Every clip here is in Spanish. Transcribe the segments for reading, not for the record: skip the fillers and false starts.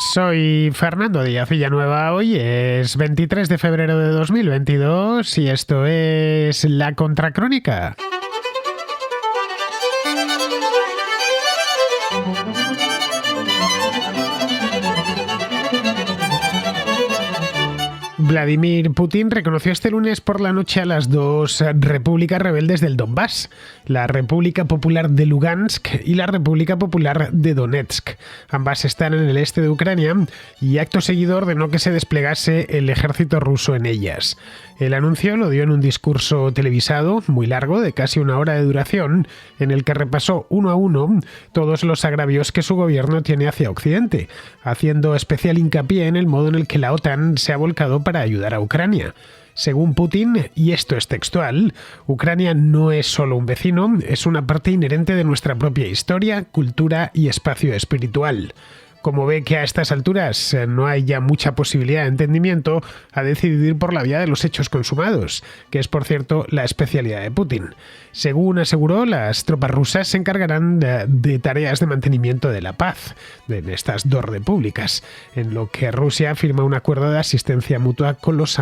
Soy Fernando Díaz Villanueva. Hoy es 23 de febrero de 2022 y esto es La Contracrónica. Vladimir Putin reconoció este lunes por la noche a las dos repúblicas rebeldes del Donbass, la República Popular de Lugansk y la República Popular de Donetsk. Ambas están en el este de Ucrania y acto seguido ordenó que se desplegase el ejército ruso en ellas. El anuncio lo dio en un discurso televisado muy largo, de casi una hora de duración, en el que repasó uno a uno todos los agravios que su gobierno tiene hacia Occidente, haciendo especial hincapié en el modo en el que la OTAN se ha volcado para ayudar a Ucrania. Según Putin, y esto es textual, Ucrania no es solo un vecino, es una parte inherente de nuestra propia historia, cultura y espacio espiritual. Como ve que a estas alturas no hay ya mucha posibilidad de entendimiento, ha decidido ir por la vía de los hechos consumados, que es, por cierto, la especialidad de Putin. Según aseguró, las tropas rusas se encargarán de tareas de mantenimiento de la paz en estas dos repúblicas, en lo que Rusia firma un acuerdo de asistencia mutua con los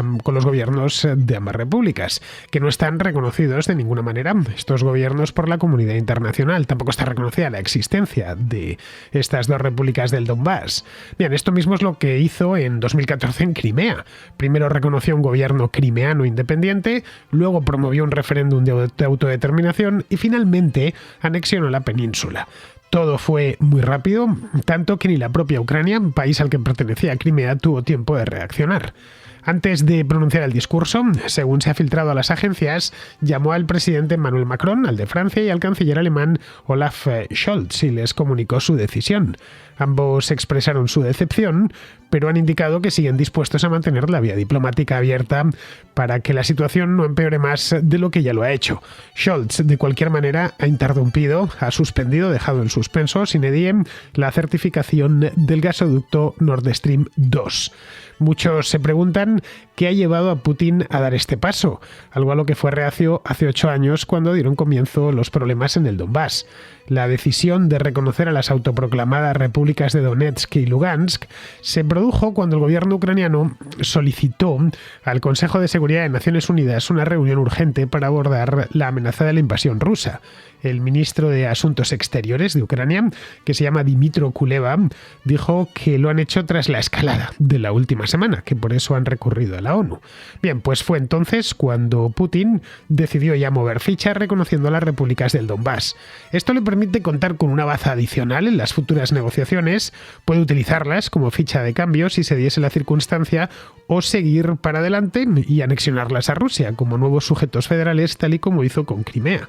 gobiernos de ambas repúblicas, que no están reconocidos de ninguna manera estos gobiernos por la comunidad internacional. Tampoco está reconocida la existencia de estas dos repúblicas del Donbass. Bien, esto mismo es lo que hizo en 2014 en Crimea. Primero reconoció un gobierno crimeano independiente, luego promovió un referéndum de autodeterminación y finalmente anexionó la península. Todo fue muy rápido, tanto que ni la propia Ucrania, país al que pertenecía Crimea, tuvo tiempo de reaccionar. Antes de pronunciar el discurso, según se ha filtrado a las agencias, llamó al presidente Emmanuel Macron, al de Francia, y al canciller alemán Olaf Scholz y les comunicó su decisión. Ambos expresaron su decepción, pero han indicado que siguen dispuestos a mantener la vía diplomática abierta para que la situación no empeore más de lo que ya lo ha hecho. Scholz, de cualquier manera, ha interrumpido, ha suspendido, dejado en suspenso, sine die, la certificación del gasoducto Nord Stream 2. Muchos se preguntan qué ha llevado a Putin a dar este paso, algo a lo que fue reacio hace 8 años cuando dieron comienzo los problemas en el Donbass. La decisión de reconocer a las autoproclamadas repúblicas de Donetsk y Lugansk se produjo cuando el gobierno ucraniano solicitó al Consejo de Seguridad de Naciones Unidas una reunión urgente para abordar la amenaza de la invasión rusa. El ministro de Asuntos Exteriores de Ucrania, que se llama Dmytro Kuleba, dijo que lo han hecho tras la escalada de la última semana, que por eso han recurrido a la ONU. Bien, pues fue entonces cuando Putin decidió ya mover ficha reconociendo a las repúblicas del Donbass. Esto le permite contar con una baza adicional en las futuras negociaciones, puede utilizarlas como ficha de cambio si se diese la circunstancia o seguir para adelante y anexionarlas a Rusia como nuevos sujetos federales, tal y como hizo con Crimea.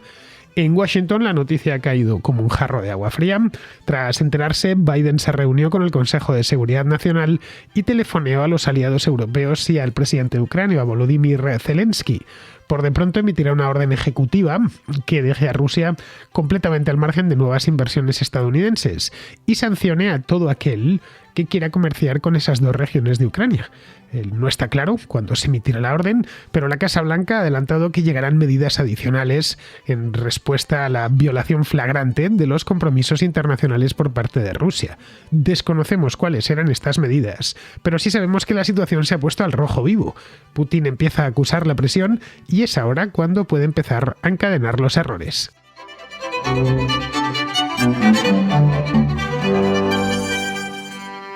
En Washington la noticia ha caído como un jarro de agua fría. Tras enterarse, Biden se reunió con el Consejo de Seguridad Nacional y telefoneó a los aliados europeos y al presidente de Ucrania, Volodymyr Zelensky. Por de pronto emitirá una orden ejecutiva que deje a Rusia completamente al margen de nuevas inversiones estadounidenses y sancione a todo aquel que quiera comerciar con esas dos regiones de Ucrania. No está claro cuándo se emitirá la orden, pero la Casa Blanca ha adelantado que llegarán medidas adicionales en respuesta a la violación flagrante de los compromisos internacionales por parte de Rusia. Desconocemos cuáles eran estas medidas, pero sí sabemos que la situación se ha puesto al rojo vivo. Putin empieza a acusar la presión y es ahora cuando puede empezar a encadenar los errores.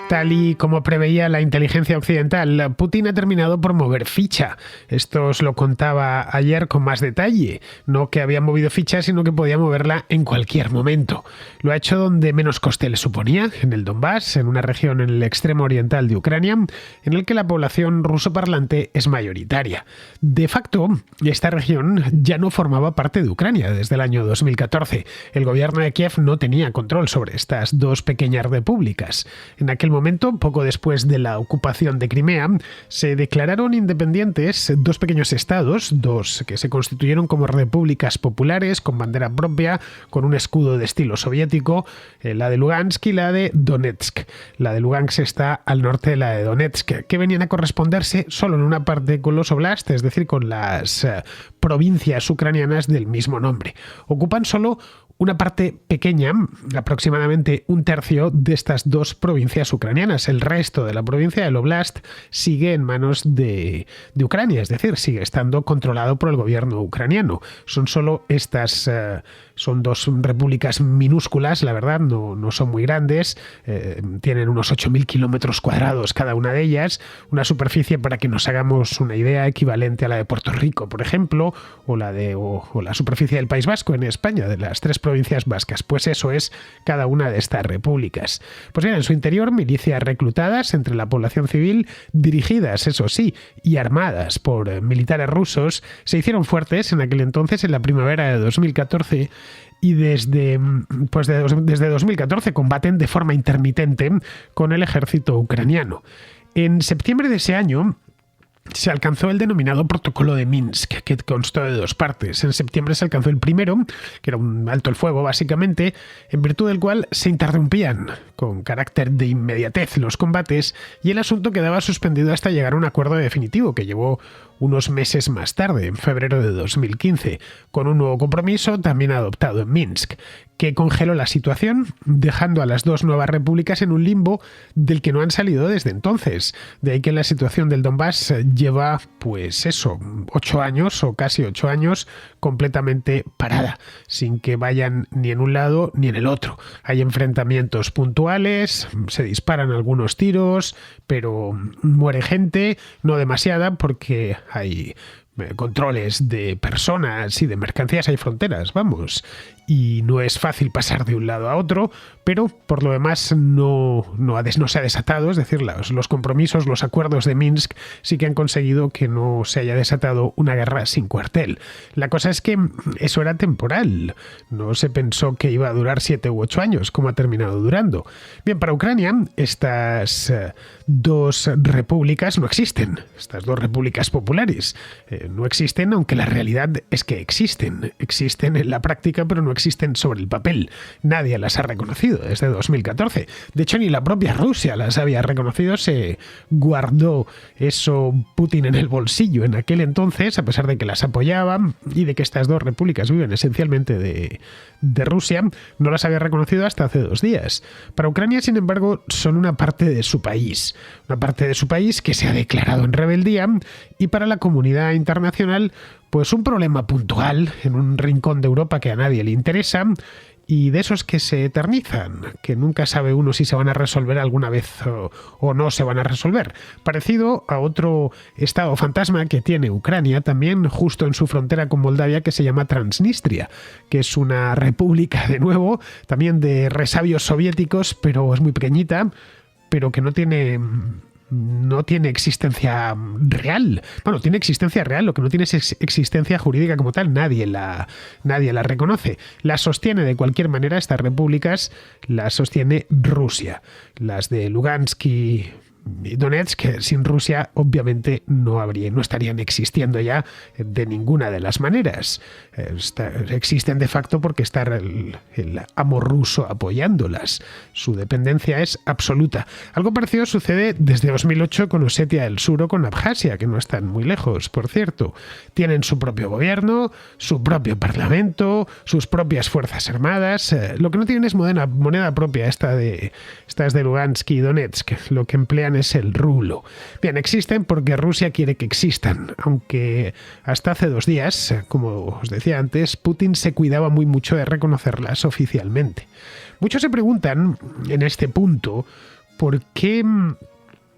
Tal y como preveía la inteligencia occidental, Putin ha terminado por mover ficha. Esto os lo contaba ayer con más detalle. No que había movido ficha, sino que podía moverla en cualquier momento. Lo ha hecho donde menos coste le suponía, en el Donbass, en una región en el extremo oriental de Ucrania, en el que la población rusoparlante es mayoritaria. De facto, esta región ya no formaba parte de Ucrania desde el año 2014. El gobierno de Kiev no tenía control sobre estas dos pequeñas repúblicas. En aquel momento, poco después de la ocupación de Crimea, se declararon independientes dos pequeños estados, dos que se constituyeron como repúblicas populares con bandera propia, con un escudo de estilo soviético, la de Lugansk y la de Donetsk. La de Lugansk está al norte de la de Donetsk, que venían a corresponderse solo en una parte con los oblasts, es decir, con las provincias ucranianas del mismo nombre. Ocupan solo una parte pequeña, aproximadamente un tercio de estas dos provincias ucranianas. El resto de la provincia del Oblast sigue en manos de Ucrania, es decir, sigue estando controlado por el gobierno ucraniano. Son solo estas... Son dos repúblicas minúsculas, la verdad, no son muy grandes, tienen unos 8.000 kilómetros cuadrados cada una de ellas, una superficie, para que nos hagamos una idea, equivalente a la de Puerto Rico, por ejemplo, o la superficie del País Vasco en España, de las 3 provincias vascas. Pues eso es cada una de estas repúblicas. Pues bien, en su interior, milicias reclutadas entre la población civil, dirigidas, eso sí, y armadas por militares rusos, se hicieron fuertes en aquel entonces, en la primavera de 2014, y desde 2014 combaten de forma intermitente con el ejército ucraniano. En septiembre de ese año se alcanzó el denominado Protocolo de Minsk, que constó de 2 partes. En septiembre se alcanzó el primero, que era un alto el fuego básicamente, en virtud del cual se interrumpían con carácter de inmediatez los combates y el asunto quedaba suspendido hasta llegar a un acuerdo definitivo que llevó unos meses más tarde, en febrero de 2015, con un nuevo compromiso también adoptado en Minsk, que congeló la situación, dejando a las 2 nuevas repúblicas en un limbo del que no han salido desde entonces. De ahí que la situación del Donbass lleva, 8 años o casi 8 años completamente parada, sin que vayan ni en un lado ni en el otro. Hay enfrentamientos puntuales, se disparan algunos tiros, pero muere gente, no demasiada, porque hay controles de personas y de mercancías, hay fronteras, vamos, y no es fácil pasar de un lado a otro, pero por lo demás no se ha desatado, es decir, los compromisos, los acuerdos de Minsk sí que han conseguido que no se haya desatado una guerra sin cuartel. La cosa es que eso era temporal, no se pensó que iba a durar 7 u 8 años, como ha terminado durando. Bien, para Ucrania estas 2 repúblicas no existen, estas 2 repúblicas populares no existen, aunque la realidad es que existen en la práctica, pero no existen sobre el papel. Nadie las ha reconocido desde 2014. De hecho, ni la propia Rusia las había reconocido. Se guardó eso Putin en el bolsillo en aquel entonces, a pesar de que las apoyaban y de que estas 2 repúblicas viven esencialmente de Rusia, no las había reconocido hasta hace 2 días. Para Ucrania, sin embargo, son una parte de su país que se ha declarado en rebeldía, y para la comunidad internacional, pues un problema puntual en un rincón de Europa que a nadie le interesa, y de esos que se eternizan, que nunca sabe uno si se van a resolver alguna vez o no se van a resolver. Parecido a otro estado fantasma que tiene Ucrania, también justo en su frontera con Moldavia, que se llama Transnistria, que es una república, de nuevo, también de resabios soviéticos, pero es muy pequeñita, pero que no tiene existencia real. Bueno, tiene existencia real, lo que no tiene es existencia jurídica como tal. Nadie la reconoce. La sostiene de cualquier manera, estas repúblicas las sostiene Rusia. Las de Lugansk y Donetsk, sin Rusia, obviamente no estarían existiendo ya de ninguna de las maneras. Existen de facto porque está el amo ruso apoyándolas. Su dependencia es absoluta. Algo parecido sucede desde 2008 con Osetia del Sur o con Abjasia, que no están muy lejos, por cierto. Tienen su propio gobierno, su propio parlamento, sus propias fuerzas armadas. Lo que no tienen es moneda propia, estas de Lugansk y Donetsk. Lo que emplean es el rublo. Bien, existen porque Rusia quiere que existan, aunque hasta hace 2 días, como os decía antes, Putin se cuidaba muy mucho de reconocerlas oficialmente. Muchos se preguntan en este punto por qué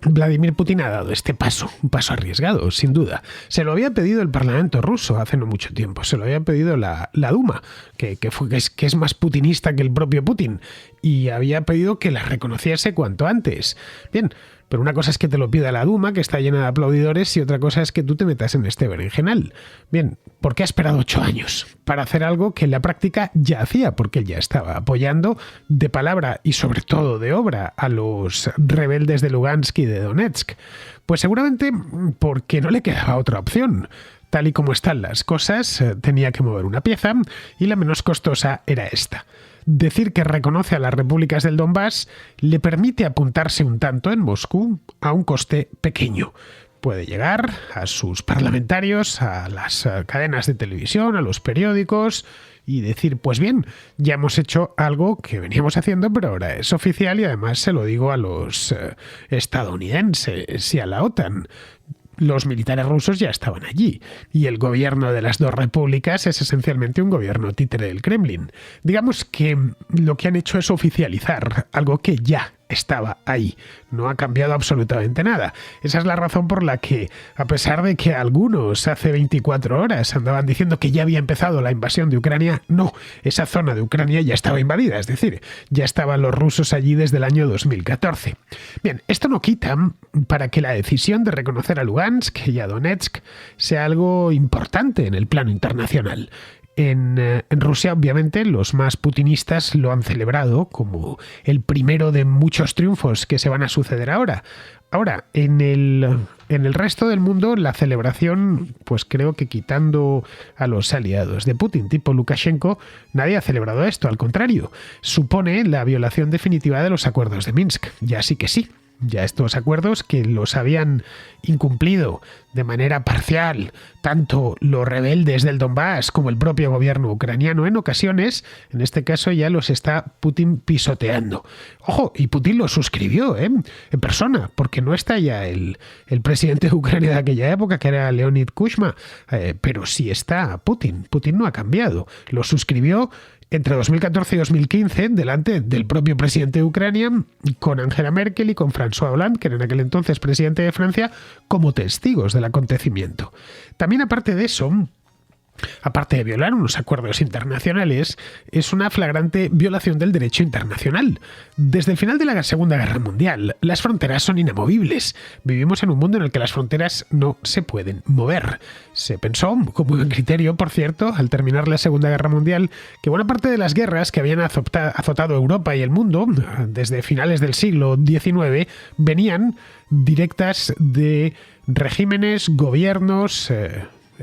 Vladimir Putin ha dado este paso, un paso arriesgado, sin duda. Se lo había pedido el Parlamento ruso hace no mucho tiempo, se lo había pedido la Duma, que es más putinista que el propio Putin, y había pedido que la reconociese cuanto antes. Bien, pero una cosa es que te lo pida la Duma, que está llena de aplaudidores, y otra cosa es que tú te metas en este berenjenal. Bien, ¿por qué ha esperado 8 años para hacer algo que en la práctica ya hacía? Porque él ya estaba apoyando de palabra y sobre todo de obra a los rebeldes de Lugansk y de Donetsk. Pues seguramente porque no le quedaba otra opción. Tal y como están las cosas, tenía que mover una pieza, y la menos costosa era esta. Decir que reconoce a las repúblicas del Donbass le permite apuntarse un tanto en Moscú a un coste pequeño. Puede llegar a sus parlamentarios, a las cadenas de televisión, a los periódicos, y decir, pues bien, ya hemos hecho algo que veníamos haciendo, pero ahora es oficial y además se lo digo a los estadounidenses y a la OTAN. Los militares rusos ya estaban allí y el gobierno de las dos repúblicas es esencialmente un gobierno títere del Kremlin. Digamos que lo que han hecho es oficializar algo que ya estaba ahí. No ha cambiado absolutamente nada. Esa es la razón por la que, a pesar de que algunos hace 24 horas andaban diciendo que ya había empezado la invasión de Ucrania, no, esa zona de Ucrania ya estaba invadida, es decir, ya estaban los rusos allí desde el año 2014. Bien, esto no quita para que la decisión de reconocer a Lugansk y a Donetsk sea algo importante en el plano internacional. En Rusia, obviamente, los más putinistas lo han celebrado como el primero de muchos triunfos que se van a suceder ahora. Ahora, en el resto del mundo, la celebración, pues creo que quitando a los aliados de Putin, tipo Lukashenko, nadie ha celebrado esto. Al contrario, supone la violación definitiva de los acuerdos de Minsk. Ya sí que sí. Ya estos acuerdos que los habían incumplido de manera parcial tanto los rebeldes del Donbass como el propio gobierno ucraniano en ocasiones, en este caso ya los está Putin pisoteando. Ojo, y Putin lo suscribió en persona, porque no está ya el presidente de Ucrania de aquella época, que era Leonid Kuchma, pero sí está Putin. Putin no ha cambiado. Lo suscribió entre 2014 y 2015, delante del propio presidente de Ucrania, con Angela Merkel y con François Hollande, que era en aquel entonces presidente de Francia, como testigos del acontecimiento. También, aparte de eso, aparte de violar unos acuerdos internacionales, es una flagrante violación del derecho internacional. Desde el final de la Segunda Guerra Mundial, las fronteras son inamovibles. Vivimos en un mundo en el que las fronteras no se pueden mover. Se pensó, con muy buen criterio, por cierto, al terminar la Segunda Guerra Mundial, que buena parte de las guerras que habían azotado Europa y el mundo desde finales del siglo XIX venían directas de regímenes, gobiernos,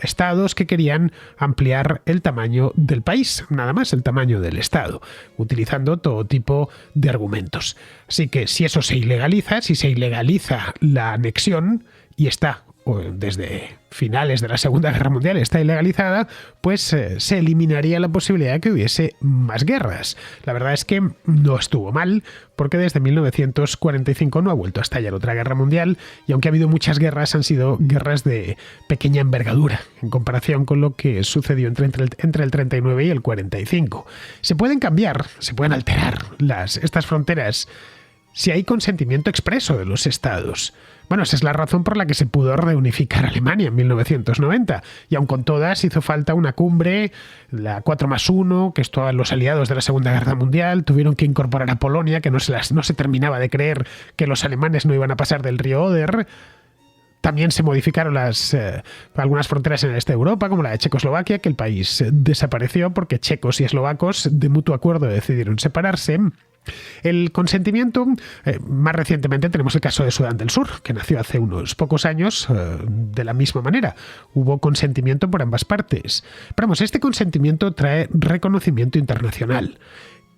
estados que querían ampliar el tamaño del país, nada más el tamaño del estado, utilizando todo tipo de argumentos. Así que si eso se ilegaliza, si se ilegaliza la anexión, y está desde finales de la Segunda Guerra Mundial está ilegalizada, pues se eliminaría la posibilidad de que hubiese más guerras. La verdad es que no estuvo mal, porque desde 1945 no ha vuelto a estallar otra guerra mundial, y aunque ha habido muchas guerras, han sido guerras de pequeña envergadura, en comparación con lo que sucedió entre el 39 y el 45. Se pueden cambiar, se pueden alterar estas fronteras si hay consentimiento expreso de los estados. Bueno, esa es la razón por la que se pudo reunificar Alemania en 1990, y aun con todas hizo falta una cumbre, la 4+1, que estaban los aliados de la Segunda Guerra Mundial, tuvieron que incorporar a Polonia, que no se terminaba de creer que los alemanes no iban a pasar del río Oder. También se modificaron algunas fronteras en el este de Europa, como la de Checoslovaquia, que el país desapareció porque checos y eslovacos de mutuo acuerdo decidieron separarse. El consentimiento, más recientemente tenemos el caso de Sudán del Sur, que nació hace unos pocos años de la misma manera. Hubo consentimiento por ambas partes. Pero vamos, este consentimiento trae reconocimiento internacional,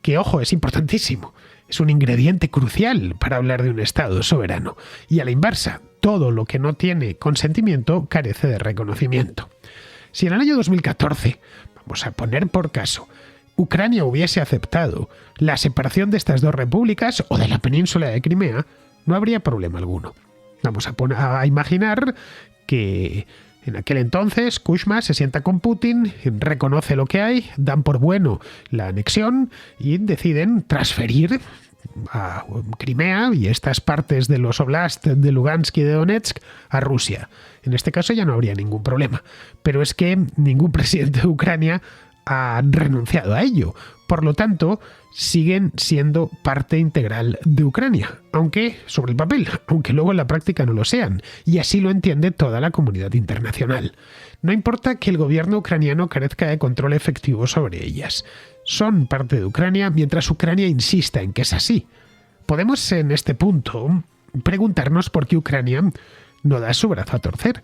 que, ojo, es importantísimo. Es un ingrediente crucial para hablar de un Estado soberano. Y a la inversa, todo lo que no tiene consentimiento carece de reconocimiento. Si en el año 2014, vamos a poner por caso, Ucrania hubiese aceptado la separación de estas dos repúblicas o de la península de Crimea, no habría problema alguno. Vamos a imaginar que en aquel entonces Kuchma se sienta con Putin, reconoce lo que hay, dan por bueno la anexión y deciden transferir a Crimea y estas partes de los Oblast de Lugansk y de Donetsk a Rusia. En este caso ya no habría ningún problema, pero es que ningún presidente de Ucrania ha renunciado a ello. Por lo tanto, siguen siendo parte integral de Ucrania, aunque sobre el papel, aunque luego en la práctica no lo sean, y así lo entiende toda la comunidad internacional. No importa que el gobierno ucraniano carezca de control efectivo sobre ellas. Son parte de Ucrania mientras Ucrania insista en que es así. Podemos en este punto preguntarnos por qué Ucrania no da su brazo a torcer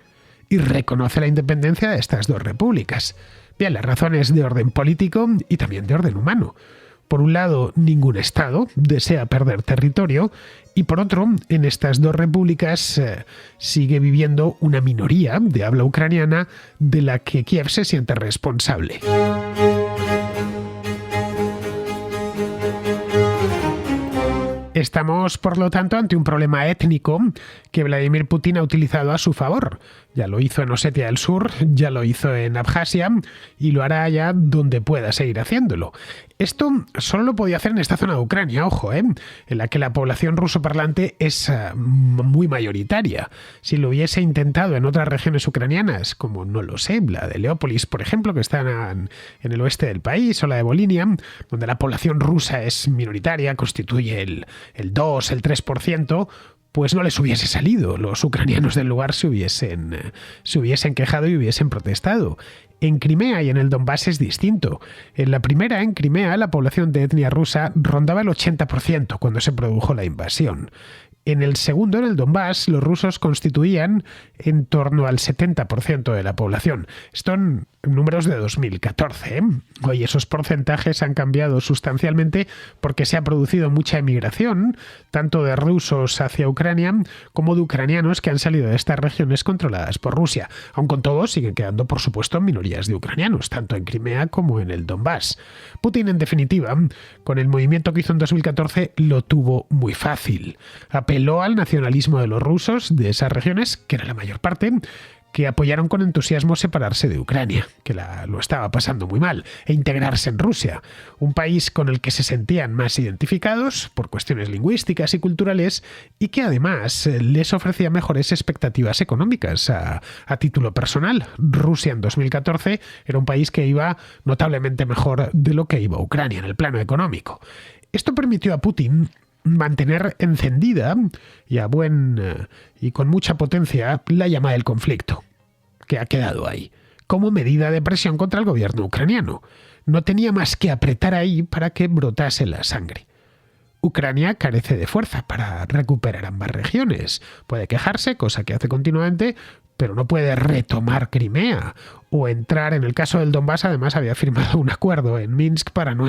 y reconoce la independencia de estas dos repúblicas. Bien, las razones de orden político y también de orden humano. Por un lado, ningún Estado desea perder territorio, y por otro, en estas dos repúblicas sigue viviendo una minoría de habla ucraniana de la que Kiev se siente responsable. Estamos, por lo tanto, ante un problema étnico que Vladimir Putin ha utilizado a su favor. Ya lo hizo en Osetia del Sur, ya lo hizo en Abjasia y lo hará ya donde pueda seguir haciéndolo. Esto solo lo podía hacer en esta zona de Ucrania, ojo, en la que la población rusoparlante es muy mayoritaria. Si lo hubiese intentado en otras regiones ucranianas, como no lo sé, la de Leópolis, por ejemplo, que está en el oeste del país, o la de Volinia, donde la población rusa es minoritaria, constituye el 2, el 3%, pues no les hubiese salido. Los ucranianos del lugar se hubiesen quejado y hubiesen protestado. En Crimea y en el Donbass es distinto. En la primera, en Crimea, la población de etnia rusa rondaba el 80% cuando se produjo la invasión. En el segundo, en el Donbass, los rusos constituían en torno al 70% de la población. Esto en números de 2014. Hoy esos porcentajes han cambiado sustancialmente porque se ha producido mucha emigración, tanto de rusos hacia Ucrania como de ucranianos que han salido de estas regiones controladas por Rusia. Aun con todo, siguen quedando, por supuesto, minorías de ucranianos, tanto en Crimea como en el Donbass. Putin, en definitiva, con el movimiento que hizo en 2014, lo tuvo muy fácil. Apeló al nacionalismo de los rusos de esas regiones, que era la mayor parte, que apoyaron con entusiasmo separarse de Ucrania, que lo estaba pasando muy mal, e integrarse en Rusia, un país con el que se sentían más identificados por cuestiones lingüísticas y culturales y que además les ofrecía mejores expectativas económicas a título personal. Rusia en 2014 era un país que iba notablemente mejor de lo que iba Ucrania en el plano económico. Esto permitió a Putin mantener encendida y con mucha potencia la llama del conflicto, que ha quedado ahí, como medida de presión contra el gobierno ucraniano. No tenía más que apretar ahí para que brotase la sangre. Ucrania carece de fuerza para recuperar ambas regiones. Puede quejarse, cosa que hace continuamente, pero no puede retomar Crimea o entrar. En el caso del Donbass, además, había firmado un acuerdo en Minsk para no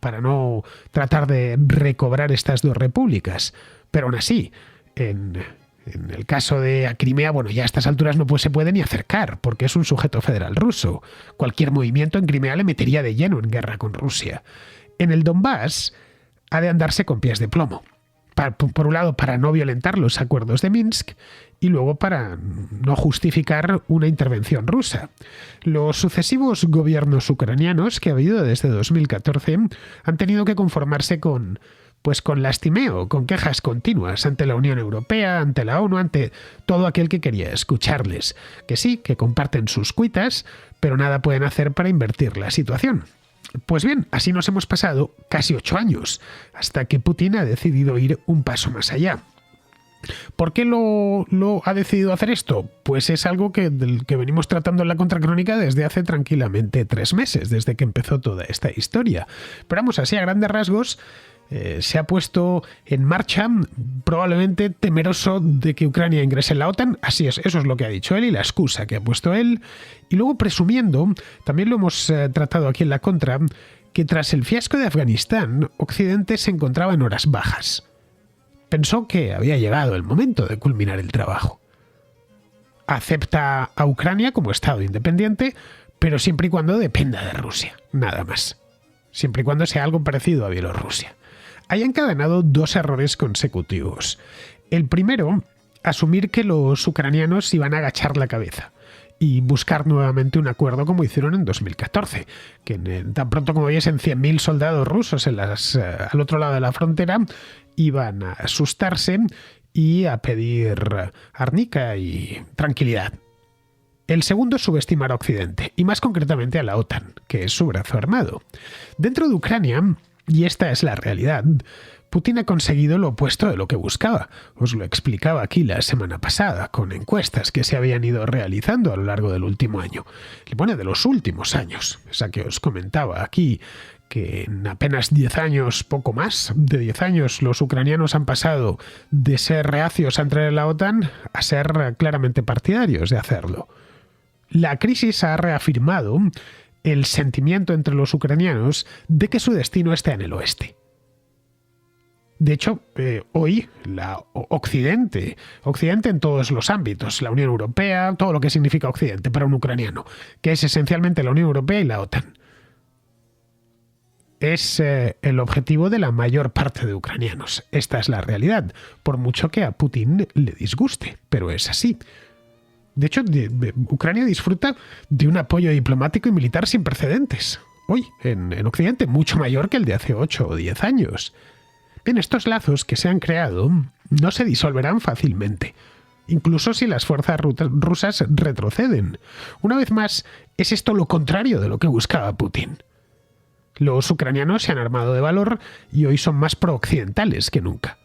para no tratar de recobrar estas dos repúblicas. Pero aún así, en el caso de Crimea, bueno, ya a estas alturas no se puede ni acercar, porque es un sujeto federal ruso. Cualquier movimiento en Crimea le metería de lleno en guerra con Rusia. En el Donbass ha de andarse con pies de plomo. Por un lado, para no violentar los acuerdos de Minsk y luego para no justificar una intervención rusa. Los sucesivos gobiernos ucranianos que ha habido desde 2014 han tenido que conformarse con lastimeo, con quejas continuas ante la Unión Europea, ante la ONU, ante todo aquel que quería escucharles. Que sí, que comparten sus cuitas, pero nada pueden hacer para invertir la situación. Pues bien, así nos hemos pasado casi 8 años, hasta que Putin ha decidido ir un paso más allá. ¿Por qué lo ha decidido hacer esto? Pues es algo del que venimos tratando en la Contracrónica desde hace tranquilamente 3 meses, desde que empezó toda esta historia. Pero vamos, así a grandes rasgos, se ha puesto en marcha, probablemente temeroso de que Ucrania ingrese en la OTAN. Así es, eso es lo que ha dicho él y la excusa que ha puesto él. Y luego presumiendo, también lo hemos tratado aquí en la Contra, que tras el fiasco de Afganistán, Occidente se encontraba en horas bajas. Pensó que había llegado el momento de culminar el trabajo. Acepta a Ucrania como Estado independiente, pero siempre y cuando dependa de Rusia, nada más. Siempre y cuando sea algo parecido a Bielorrusia. Hay encadenado 2 errores consecutivos. El primero, asumir que los ucranianos iban a agachar la cabeza y buscar nuevamente un acuerdo como hicieron en 2014, que tan pronto como viesen 100.000 soldados rusos al otro lado de la frontera, iban a asustarse y a pedir arnica y tranquilidad. El segundo es subestimar a Occidente, y más concretamente a la OTAN, que es su brazo armado. Dentro de Ucrania, y esta es la realidad, Putin ha conseguido lo opuesto de lo que buscaba. Os lo explicaba aquí la semana pasada, con encuestas que se habían ido realizando a lo largo del último año. Bueno, de los últimos años, esa que os comentaba aquí, que en apenas 10 años, poco más de 10 años, los ucranianos han pasado de ser reacios a entrar en la OTAN a ser claramente partidarios de hacerlo. La crisis ha reafirmado el sentimiento entre los ucranianos de que su destino está en el oeste. De hecho, hoy Occidente en todos los ámbitos, la Unión Europea, todo lo que significa Occidente para un ucraniano, que es esencialmente la Unión Europea y la OTAN, es el objetivo de la mayor parte de ucranianos. Esta es la realidad, por mucho que a Putin le disguste, pero es así. De hecho, Ucrania disfruta de un apoyo diplomático y militar sin precedentes. Hoy, en Occidente, mucho mayor que el de hace 8 o 10 años. Bien, estos lazos que se han creado no se disolverán fácilmente, incluso si las fuerzas rusas retroceden. Una vez más, es esto lo contrario de lo que buscaba Putin. Los ucranianos se han armado de valor y hoy son más pro-occidentales que nunca.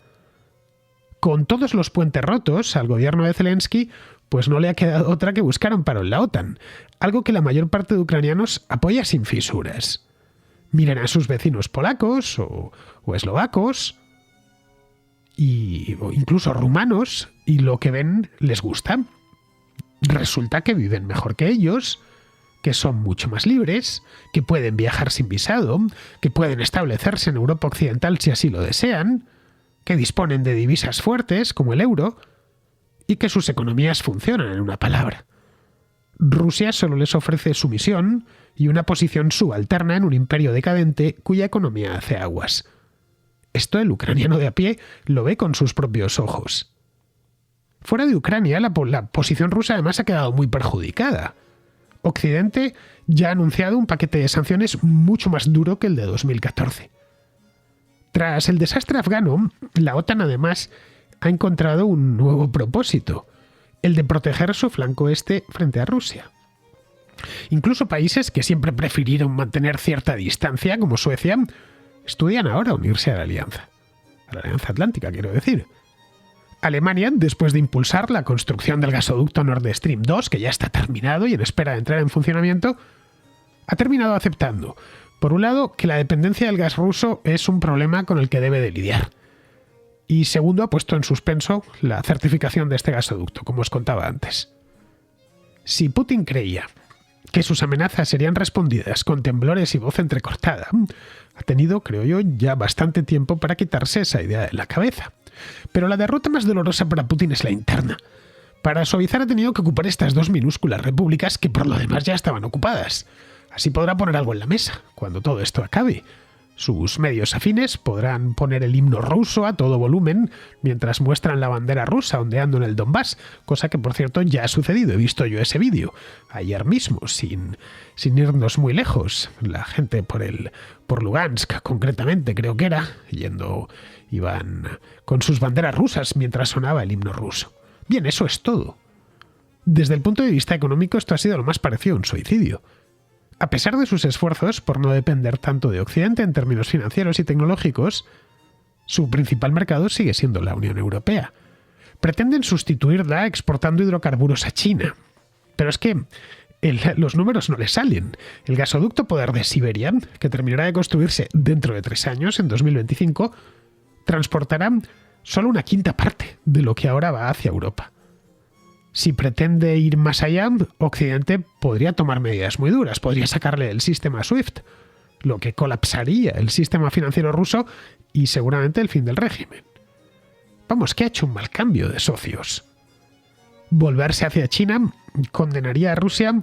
Con todos los puentes rotos, al gobierno de Zelensky pues no le ha quedado otra que buscar amparo en la OTAN, algo que la mayor parte de ucranianos apoya sin fisuras. Miren a sus vecinos polacos o eslovacos o incluso rumanos y lo que ven les gusta. Resulta que viven mejor que ellos, que son mucho más libres, que pueden viajar sin visado, que pueden establecerse en Europa Occidental si así lo desean, que disponen de divisas fuertes como el euro y que sus economías funcionan, en una palabra. Rusia solo les ofrece sumisión y una posición subalterna en un imperio decadente cuya economía hace aguas. Esto el ucraniano de a pie lo ve con sus propios ojos. Fuera de Ucrania, la posición rusa además ha quedado muy perjudicada. Occidente ya ha anunciado un paquete de sanciones mucho más duro que el de 2014. Tras el desastre afgano, la OTAN además ha encontrado un nuevo propósito, el de proteger su flanco este frente a Rusia. Incluso países que siempre prefirieron mantener cierta distancia, como Suecia, estudian ahora unirse a la Alianza Atlántica, quiero decir. Alemania, después de impulsar la construcción del gasoducto Nord Stream 2, que ya está terminado y en espera de entrar en funcionamiento, ha terminado aceptando, por un lado, que la dependencia del gas ruso es un problema con el que debe de lidiar. Y segundo, ha puesto en suspenso la certificación de este gasoducto, como os contaba antes. Si Putin creía que sus amenazas serían respondidas con temblores y voz entrecortada, ha tenido, creo yo, ya bastante tiempo para quitarse esa idea de la cabeza. Pero la derrota más dolorosa para Putin es la interna. Para suavizar ha tenido que ocupar estas dos minúsculas repúblicas que por lo demás ya estaban ocupadas. Así podrá poner algo en la mesa cuando todo esto acabe. Sus medios afines podrán poner el himno ruso a todo volumen mientras muestran la bandera rusa ondeando en el Donbass, cosa que por cierto ya ha sucedido. He visto yo ese vídeo ayer mismo, sin irnos muy lejos. La gente por Lugansk, concretamente, creo que era, iban con sus banderas rusas mientras sonaba el himno ruso. Bien, eso es todo. Desde el punto de vista económico, esto ha sido lo más parecido a un suicidio. A pesar de sus esfuerzos por no depender tanto de Occidente en términos financieros y tecnológicos, su principal mercado sigue siendo la Unión Europea. Pretenden sustituirla exportando hidrocarburos a China. Pero es que los números no les salen. El gasoducto Poder de Siberia, que terminará de construirse dentro de 3 años, en 2025, transportará solo una quinta parte de lo que ahora va hacia Europa. Si pretende ir más allá, Occidente podría tomar medidas muy duras, podría sacarle el sistema SWIFT, lo que colapsaría el sistema financiero ruso y seguramente el fin del régimen. Vamos, que ha hecho un mal cambio de socios. Volverse hacia China condenaría a Rusia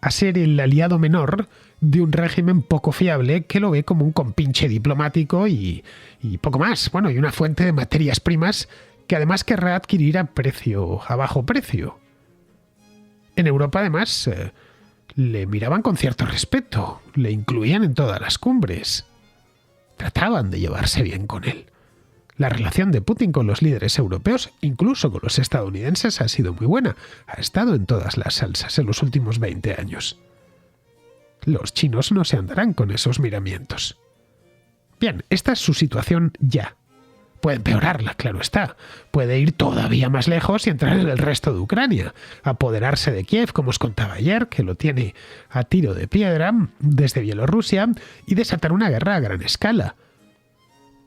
a ser el aliado menor de un régimen poco fiable que lo ve como un compinche diplomático y poco más. Bueno, y una fuente de materias primas que además querrá adquirir a bajo precio. En Europa, además, le miraban con cierto respeto, le incluían en todas las cumbres. Trataban de llevarse bien con él. La relación de Putin con los líderes europeos, incluso con los estadounidenses, ha sido muy buena. Ha estado en todas las salsas en los últimos 20 años. Los chinos no se andarán con esos miramientos. Bien, esta es su situación ya. Puede empeorarla, claro está. Puede ir todavía más lejos y entrar en el resto de Ucrania. Apoderarse de Kiev, como os contaba ayer, que lo tiene a tiro de piedra desde Bielorrusia, y desatar una guerra a gran escala.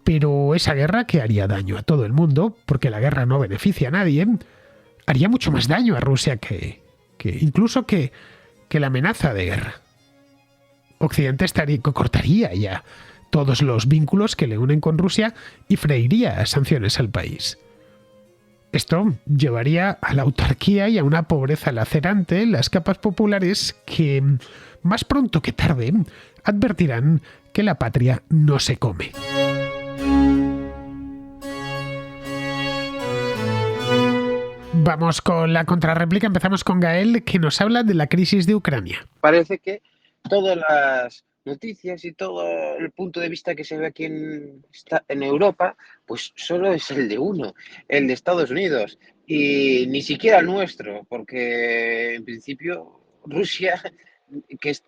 Pero esa guerra, que haría daño a todo el mundo, porque la guerra no beneficia a nadie, haría mucho más daño a Rusia que la amenaza de guerra. Occidente cortaría ya todos los vínculos que le unen con Rusia y freiría sanciones al país. Esto llevaría a la autarquía y a una pobreza lacerante en las capas populares que, más pronto que tarde, advertirán que la patria no se come. Vamos con la contrarréplica. Empezamos con Gael, que nos habla de la crisis de Ucrania. Parece que todas las noticias y todo el punto de vista que se ve aquí en Europa, pues solo es el de uno, el de Estados Unidos, y ni siquiera el nuestro, porque en principio Rusia, que es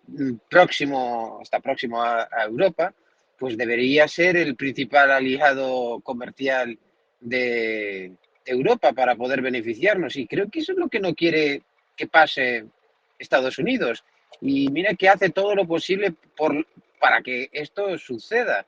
está próximo a Europa, pues debería ser el principal aliado comercial de Europa para poder beneficiarnos, y creo que eso es lo que no quiere que pase Estados Unidos. Y mira que hace todo lo posible para que esto suceda.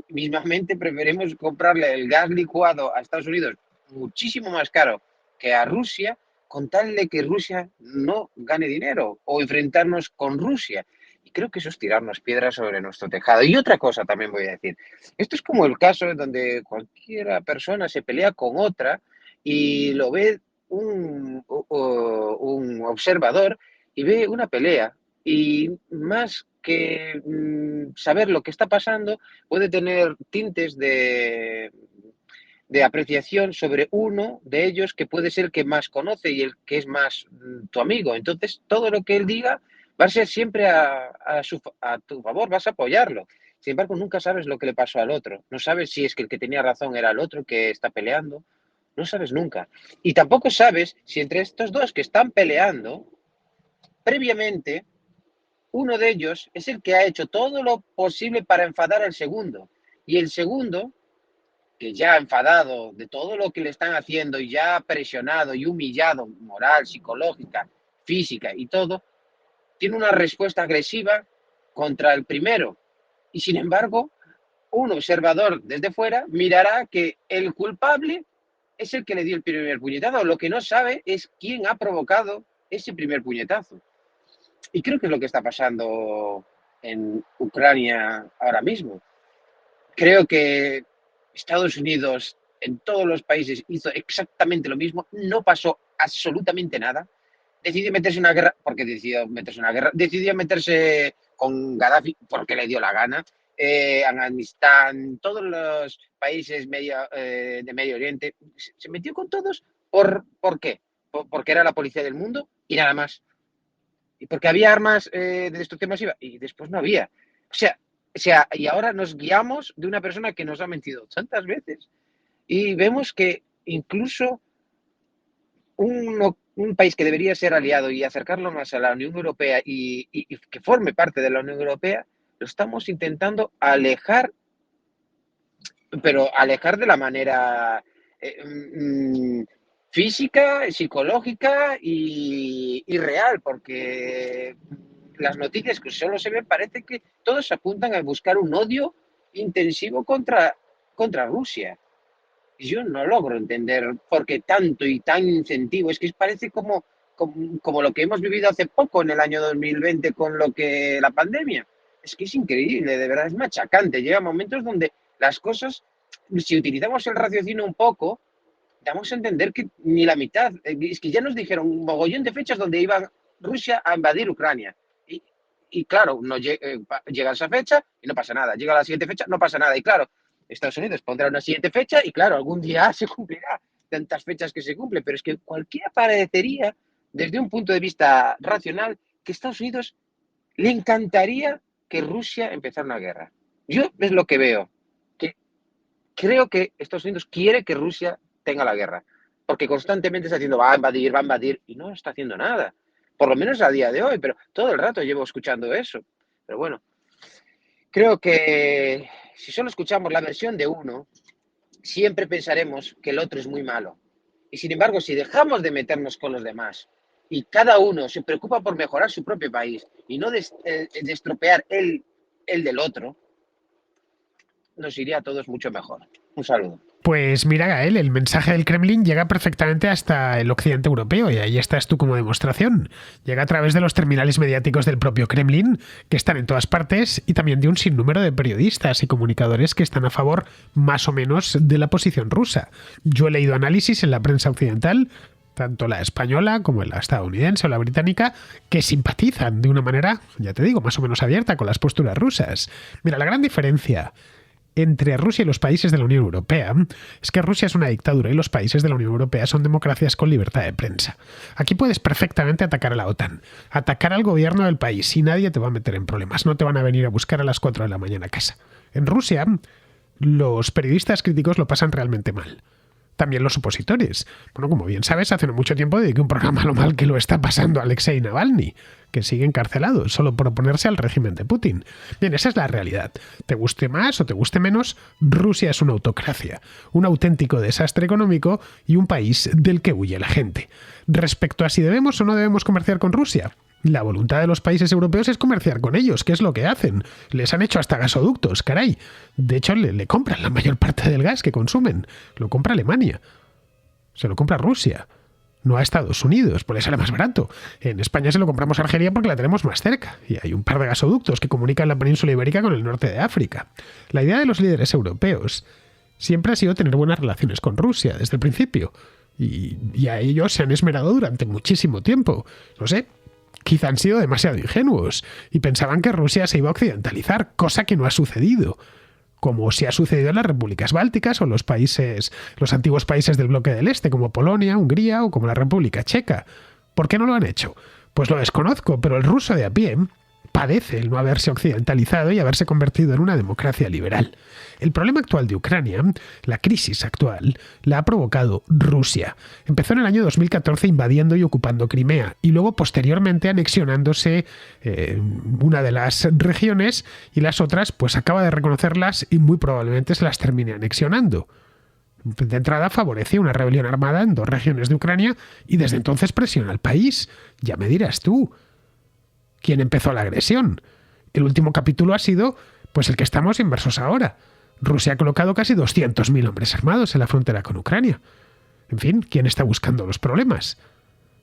Mismamente preferimos comprarle el gas licuado a Estados Unidos muchísimo más caro que a Rusia, con tal de que Rusia no gane dinero o enfrentarnos con Rusia. Y creo que eso es tirarnos piedras sobre nuestro tejado. Y otra cosa también voy a decir. Esto es como el caso en donde cualquier persona se pelea con otra y lo ve un observador y ve una pelea y más que saber lo que está pasando, puede tener tintes de apreciación sobre uno de ellos que puede ser el que más conoce y el que es más tu amigo. Entonces, todo lo que él diga va a ser siempre a tu favor, vas a apoyarlo. Sin embargo, nunca sabes lo que le pasó al otro. No sabes si es que el que tenía razón era el otro que está peleando. No sabes nunca. Y tampoco sabes si entre estos dos que están peleando, previamente, uno de ellos es el que ha hecho todo lo posible para enfadar al segundo. Y el segundo, que ya enfadado de todo lo que le están haciendo y ya presionado y humillado, moral, psicológica, física y todo, tiene una respuesta agresiva contra el primero. Y sin embargo, un observador desde fuera mirará que el culpable es el que le dio el primer puñetazo. Lo que no sabe es quién ha provocado ese primer puñetazo. Y creo que es lo que está pasando en Ucrania ahora mismo. Creo que Estados Unidos en todos los países hizo exactamente lo mismo, no pasó absolutamente nada. Decidió meterse en una guerra porque decidió meterse en una guerra, decidió meterse con Gaddafi porque le dio la gana. Afganistán, todos los países de Medio Oriente, se metió con todos. ¿Por qué? Porque era la policía del mundo y nada más. Y porque había armas de destrucción masiva y después no había. Y ahora nos guiamos de una persona que nos ha mentido tantas veces y vemos que incluso un país que debería ser aliado y acercarlo más a la Unión Europea y que forme parte de la Unión Europea, lo estamos intentando alejar, pero alejar de la manera física, psicológica y real, porque las noticias que solo se ven parece que todos apuntan a buscar un odio intensivo contra Rusia. Yo no logro entender por qué tanto y tan incentivo. Es que parece como lo que hemos vivido hace poco en el año 2020 con la pandemia. Es que es increíble, de verdad, es machacante. Llega momentos donde las cosas, si utilizamos el raciocinio un poco, damos a entender que ni la mitad. Es que ya nos dijeron un mogollón de fechas donde iba Rusia a invadir Ucrania. Y claro, no llega esa fecha y no pasa nada. Llega la siguiente fecha, no pasa nada. Y claro, Estados Unidos pondrá una siguiente fecha y claro, algún día se cumplirá. Tantas fechas que se cumplen, pero es que cualquiera parecería, desde un punto de vista racional, que a Estados Unidos le encantaría que Rusia empezara una guerra. Yo es lo que veo, que creo que Estados Unidos quiere que Rusia tenga la guerra, porque constantemente está diciendo va a invadir, y no está haciendo nada. Por lo menos a día de hoy, pero todo el rato llevo escuchando eso. Pero bueno, creo que si solo escuchamos la versión de uno, siempre pensaremos que el otro es muy malo. Y sin embargo, si dejamos de meternos con los demás y cada uno se preocupa por mejorar su propio país y no de estropear el del otro, nos iría a todos mucho mejor. Un saludo. Pues mira, Gael, el mensaje del Kremlin llega perfectamente hasta el occidente europeo y ahí estás tú como demostración. Llega a través de los terminales mediáticos del propio Kremlin, que están en todas partes, y también de un sinnúmero de periodistas y comunicadores que están a favor más o menos de la posición rusa. Yo he leído análisis en la prensa occidental, tanto la española como la estadounidense o la británica, que simpatizan de una manera, ya te digo, más o menos abierta con las posturas rusas. Mira, la gran diferencia entre Rusia y los países de la Unión Europea es que Rusia es una dictadura y los países de la Unión Europea son democracias con libertad de prensa. Aquí puedes perfectamente atacar a la OTAN, atacar al gobierno del país y nadie te va a meter en problemas. No te van a venir a buscar a las 4 de la mañana a casa. En Rusia, los periodistas críticos lo pasan realmente mal. También los opositores. Bueno, como bien sabes, hace no mucho tiempo dediqué un programa a lo mal que lo está pasando Alexei Navalny, que sigue encarcelado solo por oponerse al régimen de Putin. Bien, esa es la realidad. Te guste más o te guste menos, Rusia es una autocracia, un auténtico desastre económico y un país del que huye la gente. Respecto a si debemos o no debemos comerciar con Rusia, la voluntad de los países europeos es comerciar con ellos, que es lo que hacen. Les han hecho hasta gasoductos, caray. De hecho, le compran la mayor parte del gas que consumen. Lo compra Alemania. Se lo compra Rusia. No a Estados Unidos, por eso sale más barato. En España se lo compramos a Argelia porque la tenemos más cerca. Y hay un par de gasoductos que comunican la península ibérica con el norte de África. La idea de los líderes europeos siempre ha sido tener buenas relaciones con Rusia desde el principio. Y a ellos se han esmerado durante muchísimo tiempo. No sé, quizá han sido demasiado ingenuos y pensaban que Rusia se iba a occidentalizar, cosa que no ha sucedido, como sí ha sucedido en las repúblicas bálticas o los antiguos países del bloque del Este, como Polonia, Hungría o como la República Checa. ¿Por qué no lo han hecho? Pues lo desconozco, pero el ruso de a pie padece el no haberse occidentalizado y haberse convertido en una democracia liberal. El problema actual de Ucrania, la crisis actual, la ha provocado Rusia. Empezó en el año 2014 invadiendo y ocupando Crimea y luego posteriormente anexionándose una de las regiones y las otras pues acaba de reconocerlas y muy probablemente se las termine anexionando. De entrada favoreció una rebelión armada en 2 regiones de Ucrania y desde entonces presiona al país. Ya me dirás tú quién empezó la agresión. El último capítulo ha sido pues el que estamos inmersos ahora. Rusia ha colocado casi 200.000 hombres armados en la frontera con Ucrania. En fin, ¿quién está buscando los problemas?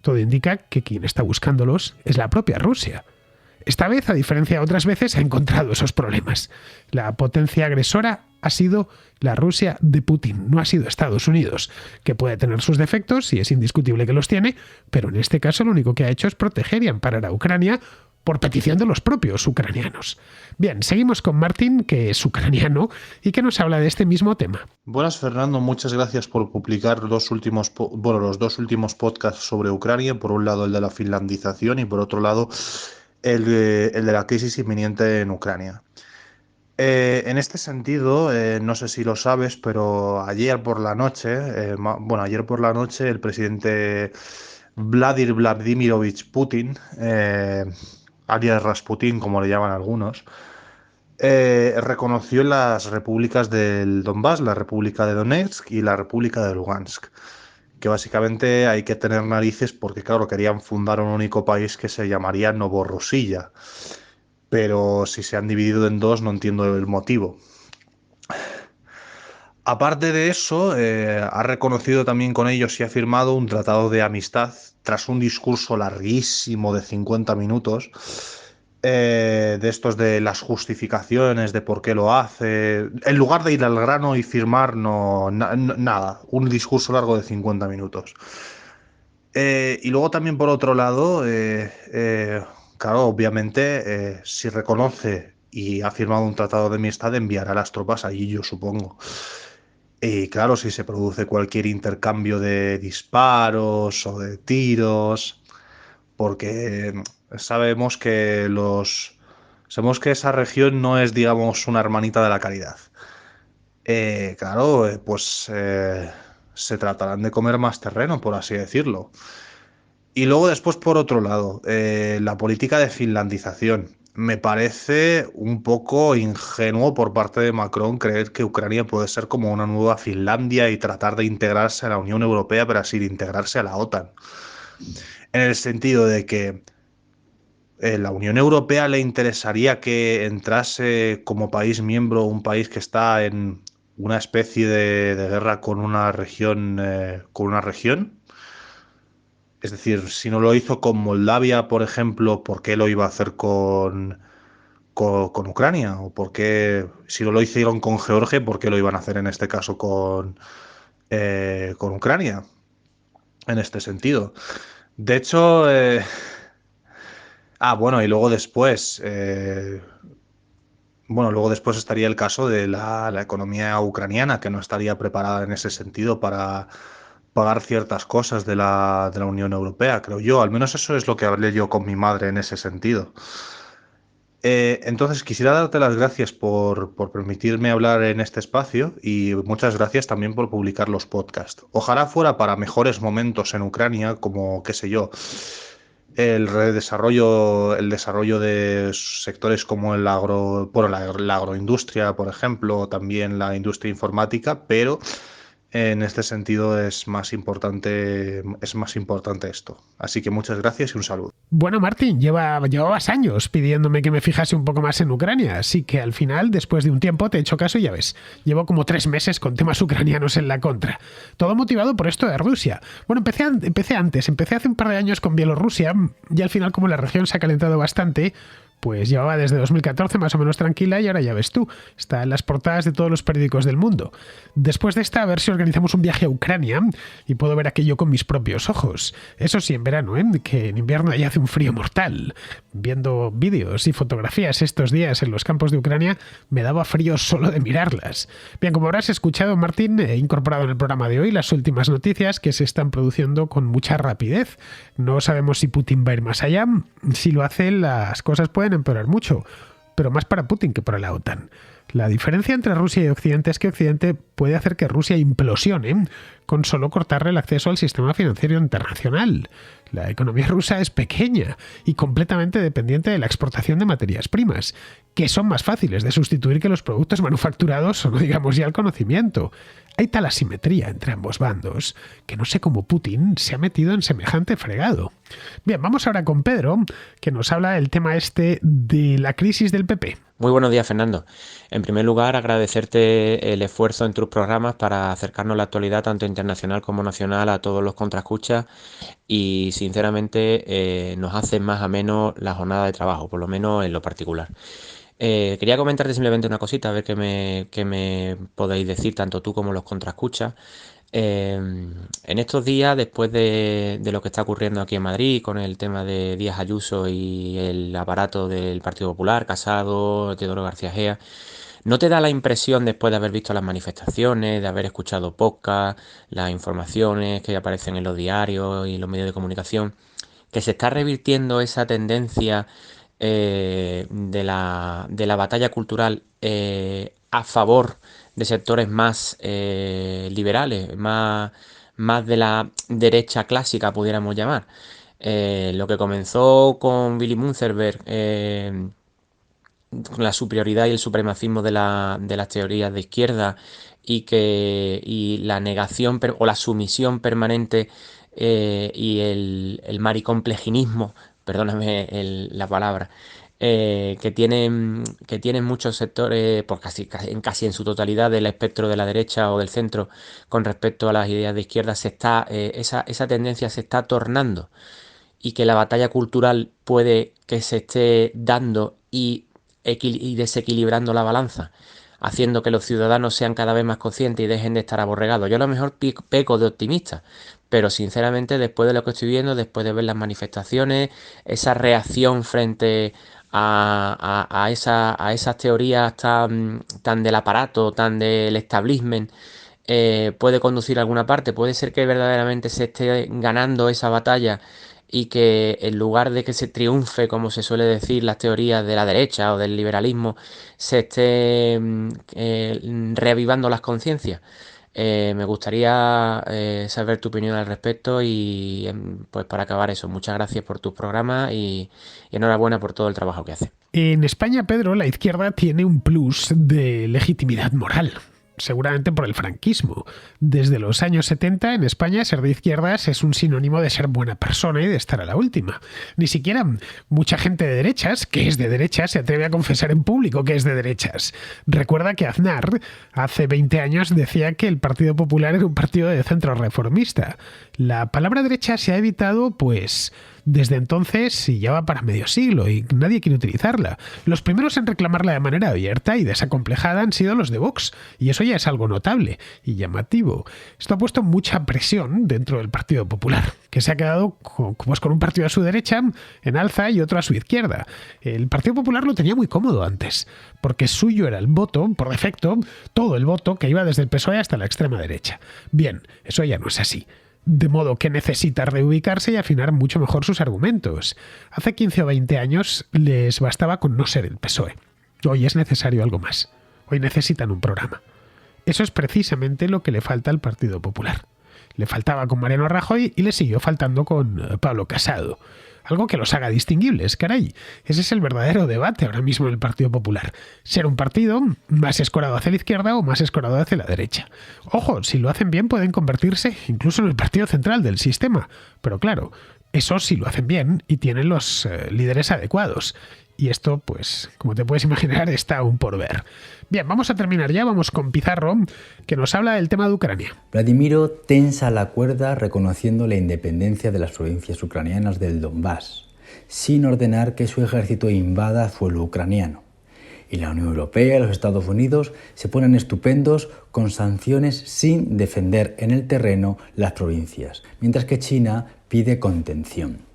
Todo indica que quien está buscándolos es la propia Rusia. Esta vez, a diferencia de otras veces, ha encontrado esos problemas. La potencia agresora ha sido la Rusia de Putin, no ha sido Estados Unidos, que puede tener sus defectos y es indiscutible que los tiene, pero en este caso lo único que ha hecho es proteger y amparar a Ucrania por petición de los propios ucranianos. Bien, seguimos con Martín, que es ucraniano y que nos habla de este mismo tema. Buenas, Fernando, muchas gracias por publicar los dos últimos podcasts sobre Ucrania, por un lado el de la finlandización y por otro lado el de la crisis inminente en Ucrania. En este sentido, no sé si lo sabes, pero ayer por la noche el presidente Vladimirovich Putin, alias Rasputin, como le llaman algunos, reconoció las repúblicas del Donbass, la República de Donetsk y la República de Lugansk, que básicamente hay que tener narices porque, claro, querían fundar un único país que se llamaría Novorossiya, pero si se han dividido en 2 no entiendo el motivo. Aparte de eso, ha reconocido también con ellos y ha firmado un tratado de amistad tras un discurso larguísimo de 50 minutos, de estos de las justificaciones de por qué lo hace. En lugar de ir al grano y firmar, nada, un discurso largo de 50 minutos. Y luego también por otro lado, claro, obviamente, si reconoce y ha firmado un tratado de amistad, enviará las tropas allí, yo supongo. Y claro, si se produce cualquier intercambio de disparos o de tiros, porque sabemos que esa región no es, digamos, una hermanita de la caridad. Claro, se tratarán de comer más terreno, por así decirlo. Y luego después, por otro lado, la política de finlandización. Me parece un poco ingenuo por parte de Macron creer que Ucrania puede ser como una nueva Finlandia y tratar de integrarse a la Unión Europea, pero así de integrarse a la OTAN. En el sentido de que la Unión Europea le interesaría que entrase como país miembro un país que está en una especie de guerra con una región, Es decir, si no lo hizo con Moldavia, por ejemplo, ¿por qué lo iba a hacer con Ucrania? ¿O por qué, si no lo hicieron con Georgia, por qué lo iban a hacer en este caso con Ucrania? En este sentido. De hecho, bueno, y luego después, luego después estaría el caso de la economía ucraniana, que no estaría preparada en ese sentido para pagar ciertas cosas de la Unión Europea, creo yo. Al menos eso es lo que hablé yo con mi madre en ese sentido. Entonces, quisiera darte las gracias por permitirme hablar en este espacio y muchas gracias también por publicar los podcasts. Ojalá fuera para mejores momentos en Ucrania, como, qué sé yo, el desarrollo de sectores como la agroindustria, por ejemplo, o también la industria informática, pero en este sentido es más importante esto. Así que muchas gracias y un saludo. Bueno, Martín, llevabas años pidiéndome que me fijase un poco más en Ucrania, así que al final, después de un tiempo, te he hecho caso y ya ves, llevo como 3 meses con temas ucranianos en la contra. Todo motivado por esto de Rusia. Bueno, empecé hace un par de años con Bielorrusia y al final, como la región se ha calentado bastante, pues llevaba desde 2014 más o menos tranquila y ahora ya ves tú, está en las portadas de todos los periódicos del mundo. Después de esta, a ver si organizamos un viaje a Ucrania y puedo ver aquello con mis propios ojos. Eso sí, en verano, que en invierno ya hace un frío mortal. Viendo vídeos y fotografías estos días en los campos de Ucrania, me daba frío solo de mirarlas. Bien, como habrás escuchado, Martín, he incorporado en el programa de hoy las últimas noticias que se están produciendo con mucha rapidez. No sabemos si Putin va a ir más allá. Si lo hace, las cosas pueden empeorar mucho, pero más para Putin que para la OTAN. La diferencia entre Rusia y Occidente es que Occidente puede hacer que Rusia implosione con solo cortarle el acceso al sistema financiero internacional. La economía rusa es pequeña y completamente dependiente de la exportación de materias primas, que son más fáciles de sustituir que los productos manufacturados o no digamos ya el conocimiento. Hay tal asimetría entre ambos bandos que no sé cómo Putin se ha metido en semejante fregado. Bien, vamos ahora con Pedro, que nos habla del tema de la crisis del PP. Muy buenos días, Fernando. En primer lugar, agradecerte el esfuerzo en tus programas para acercarnos la actualidad tanto internacional como nacional a todos los contraescuchas y, sinceramente, nos hace más ameno la jornada de trabajo, por lo menos en lo particular. Quería comentarte simplemente una cosita, a ver qué me podéis decir, tanto tú como los contraescuchas. En estos días, después de lo que está ocurriendo aquí en Madrid con el tema de Díaz Ayuso y el aparato del Partido Popular, Casado, Teodoro García Egea, ¿no te da la impresión, después de haber visto las manifestaciones, de haber escuchado podcast, las informaciones que aparecen en los diarios y los medios de comunicación, que se está revirtiendo esa tendencia de la batalla cultural a favor de sectores más liberales, más de la derecha clásica, pudiéramos llamar? Lo que comenzó con Billy Munzenberg, con la superioridad y el supremacismo de las teorías de izquierda y la negación o la sumisión permanente y el maricomplejismo, perdóname la palabra, que tienen muchos sectores, pues casi en su totalidad del espectro de la derecha o del centro con respecto a las ideas de izquierda, esa tendencia se está tornando, y que la batalla cultural puede que se esté dando y desequilibrando la balanza, haciendo que los ciudadanos sean cada vez más conscientes y dejen de estar aborregados. Yo a lo mejor peco de optimista, pero sinceramente, después de lo que estoy viendo, después de ver las manifestaciones, esa reacción frente a esas teorías tan del aparato, tan del establishment, puede conducir a alguna parte. Puede ser que verdaderamente se esté ganando esa batalla y que, en lugar de que se triunfe, como se suele decir, las teorías de la derecha o del liberalismo, se esté reavivando las conciencias. Me gustaría saber tu opinión al respecto y, pues, para acabar eso, muchas gracias por tus programas y enhorabuena por todo el trabajo que haces. En España, Pedro, la izquierda tiene un plus de legitimidad moral. seguramente por el franquismo. Desde los años 70 en España ser de izquierdas es un sinónimo de ser buena persona y de estar a la última. Ni siquiera mucha gente de derechas, que es de derechas, se atreve a confesar en público que es de derechas. Recuerda que Aznar hace 20 años decía que el Partido Popular era un partido de centro reformista. La palabra derecha se ha evitado pues desde entonces y ya va para medio siglo y nadie quiere utilizarla. Los primeros en reclamarla de manera abierta y desacomplejada han sido los de Vox, y eso ya es algo notable y llamativo. Esto ha puesto mucha presión dentro del Partido Popular, que se ha quedado con un partido a su derecha en alza y otro a su izquierda. El Partido Popular lo tenía muy cómodo antes, porque suyo era el voto, por defecto, todo el voto que iba desde el PSOE hasta la extrema derecha. Bien, eso ya no es así. De modo que necesita reubicarse y afinar mucho mejor sus argumentos. Hace 15 o 20 años les bastaba con no ser el PSOE. Hoy es necesario algo más. Hoy necesitan un programa. Eso es precisamente lo que le falta al Partido Popular. Le faltaba con Mariano Rajoy y le siguió faltando con Pablo Casado. Algo que los haga distinguibles, caray. Ese es el verdadero debate ahora mismo en el Partido Popular. Ser un partido más escorado hacia la izquierda o más escorado hacia la derecha. Ojo, si lo hacen bien pueden convertirse incluso en el partido central del sistema. Pero claro, eso sí lo hacen bien y tienen los líderes adecuados. Y esto, pues, como te puedes imaginar, está aún por ver. Bien, vamos a terminar ya. Vamos con Pizarro, que nos habla del tema de Ucrania. Vladimiro tensa la cuerda reconociendo la independencia de las provincias ucranianas del Donbass, sin ordenar que su ejército invada suelo ucraniano. Y la Unión Europea y los Estados Unidos se ponen estupendos con sanciones sin defender en el terreno las provincias, mientras que China pide contención.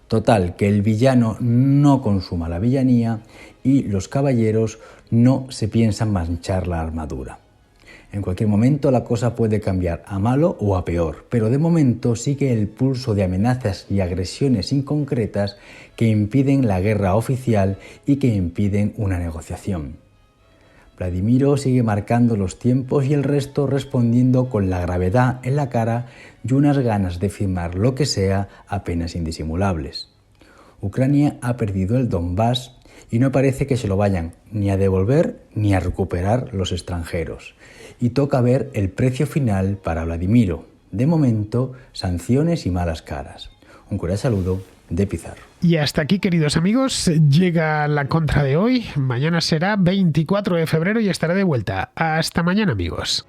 Total, que el villano no consuma la villanía y los caballeros no se piensan manchar la armadura. En cualquier momento la cosa puede cambiar a malo o a peor, pero de momento sigue el pulso de amenazas y agresiones inconcretas que impiden la guerra oficial y que impiden una negociación. Vladimiro sigue marcando los tiempos y el resto respondiendo con la gravedad en la cara y unas ganas de firmar lo que sea apenas indisimulables. Ucrania ha perdido el Donbass y no parece que se lo vayan ni a devolver ni a recuperar los extranjeros. Y toca ver el precio final para Vladimiro. De momento, sanciones y malas caras. Un cordial saludo de Pizarro. Y hasta aquí, queridos amigos, llega la contra de hoy. Mañana será 24 de febrero y estaré de vuelta. Hasta mañana, amigos.